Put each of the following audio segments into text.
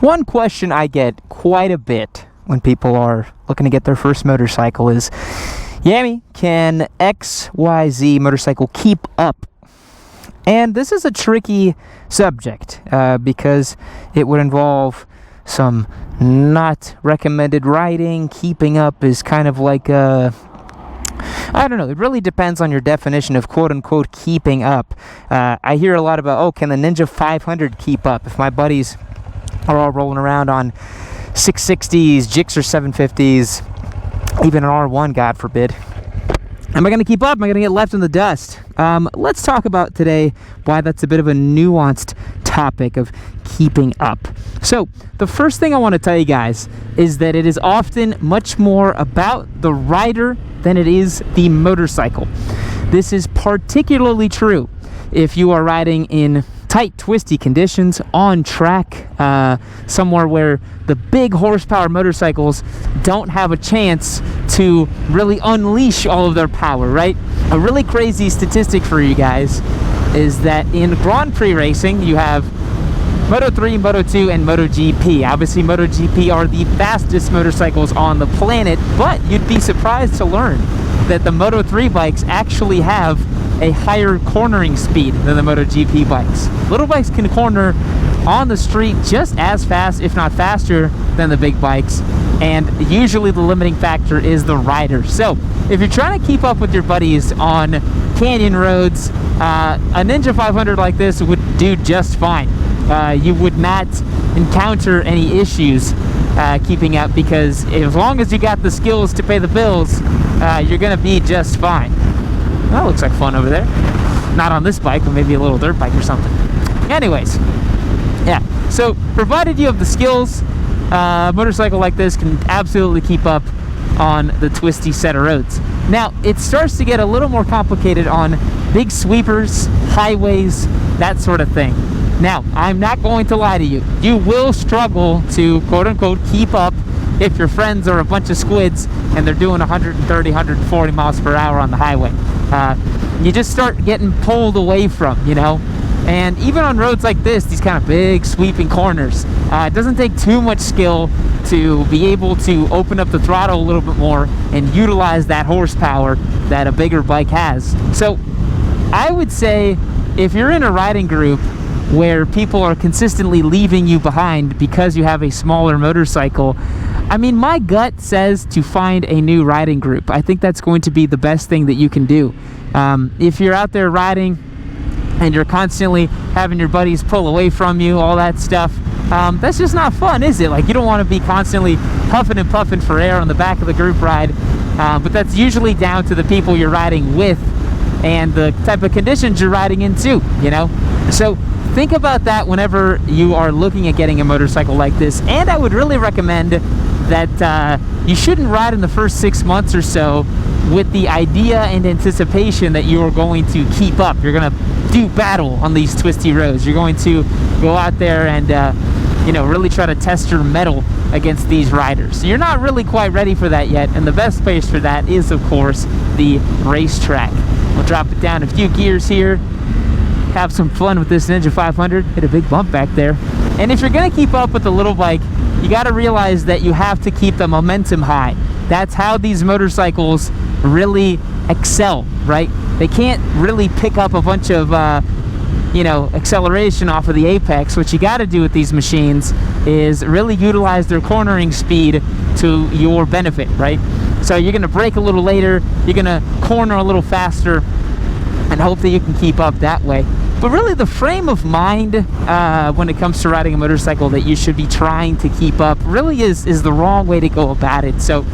One question I get quite a bit when people are looking to get their first motorcycle is, Yami, can XYZ motorcycle keep up? And this is a tricky subject because it would involve some not recommended riding. Keeping up is kind of like I don't know, it really depends on your definition of quote-unquote keeping up. I hear a lot about, oh, can the Ninja 500 keep up? If my buddies are all rolling around on 660s, Gixxer 750s, even an R1, God forbid, am I going to keep up? Am I going to get left in the dust? Let's talk about today why that's a bit of a nuanced topic of keeping up. So the first thing I want to tell you guys is that it is often much more about the rider than it is the motorcycle. This is particularly true if you are riding in tight, twisty conditions on track, somewhere where the big horsepower motorcycles don't have a chance to really unleash all of their power, right? A really crazy statistic for you guys is that in Grand Prix racing, you have Moto3, Moto2, and MotoGP. Obviously, MotoGP are the fastest motorcycles on the planet, but you'd be surprised to learn that the Moto3 bikes actually have a higher cornering speed than the MotoGP bikes. Little bikes can corner on the street just as fast, if not faster, than the big bikes, and usually the limiting factor is the rider. So if you're trying to keep up with your buddies on canyon roads, a Ninja 500 like this would do just fine. You would not encounter any issues keeping up, because as long as you got the skills to pay the bills, you're gonna be just fine. That looks like fun over there. Not on this bike, but maybe a little dirt bike or something. Anyways, yeah, so provided you have the skills, a motorcycle like this can absolutely keep up on the twisty set of roads. Now, it starts to get a little more complicated on big sweepers, highways, that sort of thing. Now, I'm not going to lie to you. You will struggle to, quote-unquote, keep up if your friends are a bunch of squids and they're doing 130, 140 miles per hour on the highway. You just start getting pulled away from, you know? And even on roads like this, these kind of big sweeping corners, it doesn't take too much skill to be able to open up the throttle a little bit more and utilize that horsepower that a bigger bike has. So I would say if you're in a riding group where people are consistently leaving you behind because you have a smaller motorcycle, I mean, my gut says to find a new riding group. I think that's going to be the best thing that you can do. If you're out there riding and you're constantly having your buddies pull away from you, all that stuff, that's just not fun, is it? Like, you don't want to be constantly huffing and puffing for air on the back of the group ride, but that's usually down to the people you're riding with and the type of conditions you're riding into, you know? So think about that whenever you are looking at getting a motorcycle like this. And I would really recommend that you shouldn't ride in the first 6 months or so with the idea and anticipation that you are going to keep up. You're going to do battle on these twisty roads. You're going to go out there and you know, really try to test your mettle against these riders. So you're not really quite ready for that yet, and the best place for that is, of course, the racetrack. We'll drop it down a few gears here, have some fun with this Ninja 500, hit a big bump back there. And if you're gonna keep up with the little bike, you gotta realize that you have to keep the momentum high. That's how these motorcycles really excel, right? They can't really pick up a bunch of you know, acceleration off of the apex. What you gotta do with these machines is really utilize their cornering speed to your benefit, right? So you're gonna brake a little later, you're gonna corner a little faster, and hope that you can keep up that way. But really, the frame of mind when it comes to riding a motorcycle that you should be trying to keep up really is the wrong way to go about it. So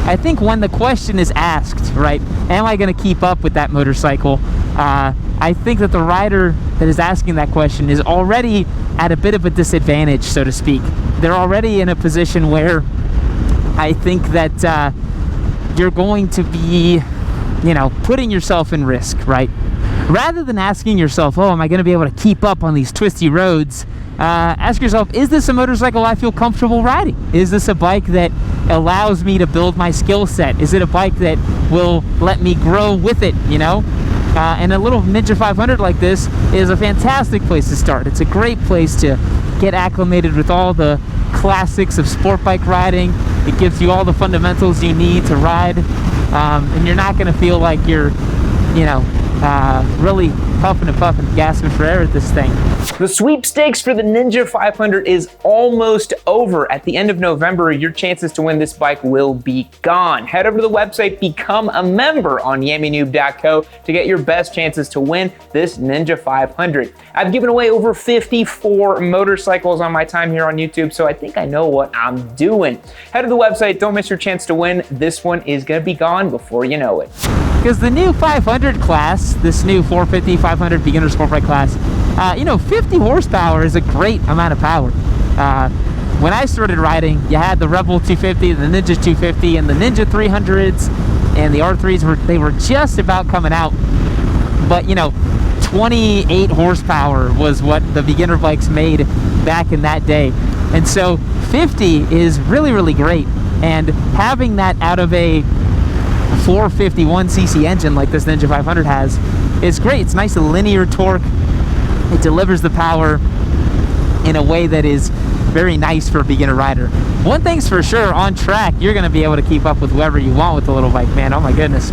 I think when the question is asked, right, am I going to keep up with that motorcycle? I think that the rider that is asking that question is already at a bit of a disadvantage, so to speak. They're already in a position where I think that you're going to be, you know, putting yourself in risk, right? Rather than asking yourself, oh, am I going to be able to keep up on these twisty roads? Ask yourself, is this a motorcycle I feel comfortable riding? Is this a bike that allows me to build my skill set? Is it a bike that will let me grow with it, you know? And a little Ninja 500 like this is a fantastic place to start. It's a great place to get acclimated with all the classics of sport bike riding. It gives you all the fundamentals you need to ride, and you're not going to feel like you're, you know, really puffing and puffing, gasping for air at this thing. The sweepstakes for the Ninja 500 is almost over. At the end of November, your chances to win this bike will be gone. Head over to the website, become a member on yammynoob.co to get your best chances to win this Ninja 500. I've given away over 54 motorcycles on my time here on YouTube, so I think I know what I'm doing. Head to the website, don't miss your chance to win. This one is gonna be gone before you know it. Because the new 500 class, this new 450, 500 beginner sport bike class, you know, 50 horsepower is a great amount of power. When I started riding, you had the Rebel 250, the Ninja 250, and the Ninja 300s, and the R3s they were just about coming out. But you know, 28 horsepower was what the beginner bikes made back in that day, and so 50 is really, really great. And having that out of a 451cc engine like this Ninja 500 has is great. It's nice linear torque. It delivers the power in a way that is very nice for a beginner rider. One thing's for sure, on track, you're going to be able to keep up with whoever you want with the little bike, man. Oh my goodness.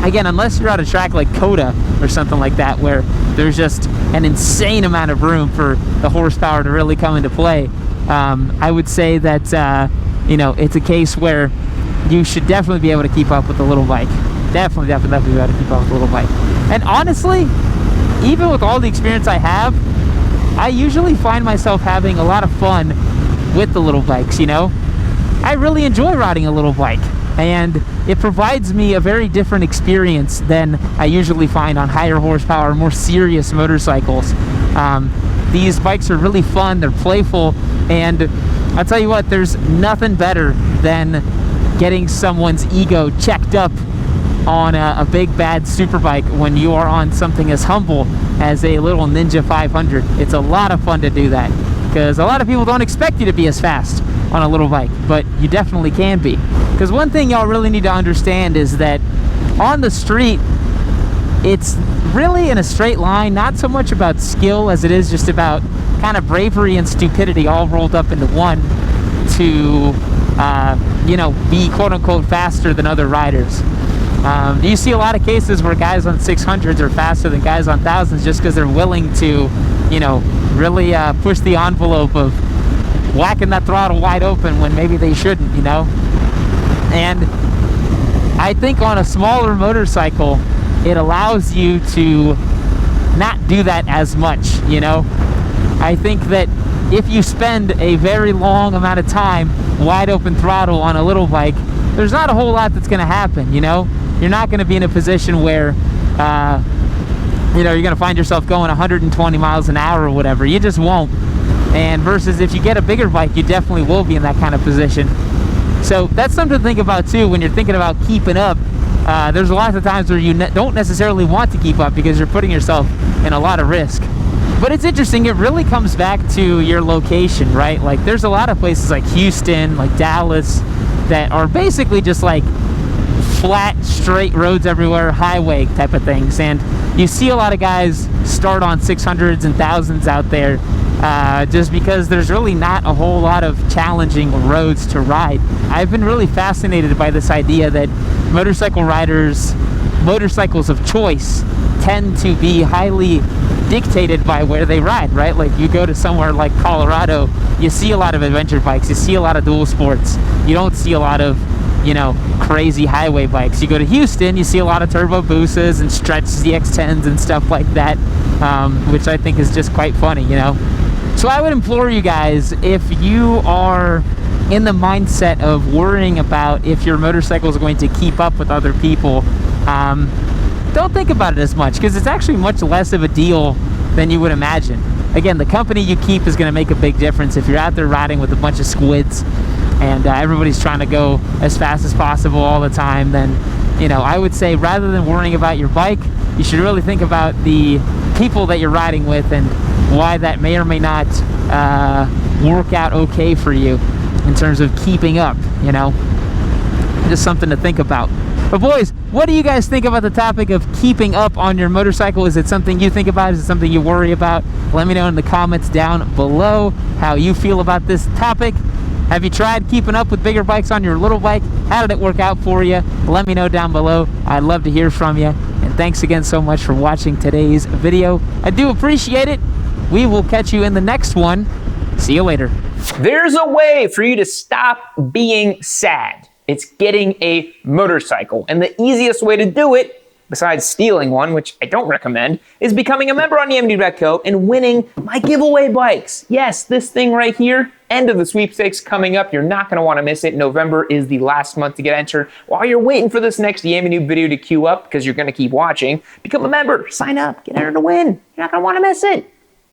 Again, unless you're at a track like Coda or something like that, where there's just an insane amount of room for the horsepower to really come into play, I would say that, you know, it's a case where you should definitely be able to keep up with the little bike. Definitely be able to keep up with the little bike. And honestly, even with all the experience I have, I usually find myself having a lot of fun with the little bikes, you know? I really enjoy riding a little bike, and it provides me a very different experience than I usually find on higher horsepower, more serious motorcycles. These bikes are really fun, they're playful, and I'll tell you what, there's nothing better than getting someone's ego checked up on a big bad super bike when you are on something as humble as a little Ninja 500. It's a lot of fun to do that, because a lot of people don't expect you to be as fast on a little bike, but you definitely can be. Because one thing y'all really need to understand is that on the street, it's really in a straight line, not so much about skill as it is just about kind of bravery and stupidity all rolled up into one to you know, be quote-unquote faster than other riders. You see a lot of cases where guys on 600s are faster than guys on 1000s just because they're willing to, you know, really push the envelope of whacking that throttle wide open when maybe they shouldn't, you know? And I think on a smaller motorcycle, it allows you to not do that as much, you know? I think that if you spend a very long amount of time wide open throttle on a little bike, there's not a whole lot that's going to happen, you know? You're not going to be in a position where, you know, you're going to find yourself going 120 miles an hour or whatever. You just won't. And versus if you get a bigger bike, you definitely will be in that kind of position. So that's something to think about too when you're thinking about keeping up. There's a lot of times where you don't necessarily want to keep up because you're putting yourself in a lot of risk. But it's interesting, it really comes back to your location, right? Like there's a lot of places like Houston, like Dallas, that are basically just like flat, straight roads everywhere, highway type of things. And you see a lot of guys start on 600s and 1000s out there just because there's really not a whole lot of challenging roads to ride. I've been really fascinated by this idea that motorcycle riders, motorcycles of choice, tend to be highly dictated by where they ride, right? Like you go to somewhere like Colorado, you see a lot of adventure bikes, you see a lot of dual sports, you don't see a lot of, you know, crazy highway bikes. You go to Houston, you see a lot of Turbo Habusas and stretch ZX10s and stuff like that, which I think is just quite funny, you know? So I would implore you guys, if you are in the mindset of worrying about if your motorcycle is going to keep up with other people, don't think about it as much, because it's actually much less of a deal than you would imagine. Again, the company you keep is going to make a big difference. If you're out there riding with a bunch of squids and everybody's trying to go as fast as possible all the time, then, you know, I would say rather than worrying about your bike, you should really think about the people that you're riding with and why that may or may not work out okay for you in terms of keeping up, you know? Just something to think about. But boys, what do you guys think about the topic of keeping up on your motorcycle? Is it something you think about? Is it something you worry about? Let me know in the comments down below how you feel about this topic. Have you tried keeping up with bigger bikes on your little bike? How did it work out for you? Let me know down below. I'd love to hear from you. And thanks again so much for watching today's video. I do appreciate it. We will catch you in the next one. See you later. There's a way for you to stop being sad. It's getting a motorcycle. And the easiest way to do it, besides stealing one, which I don't recommend, is becoming a member on YamiNoob.co and winning my giveaway bikes. Yes, this thing right here, end of the sweepstakes coming up. You're not gonna wanna miss it. November is the last month to get entered. While you're waiting for this next YamiNoob video to queue up, because you're gonna keep watching, become a member, sign up, get entered to win. You're not gonna wanna miss it.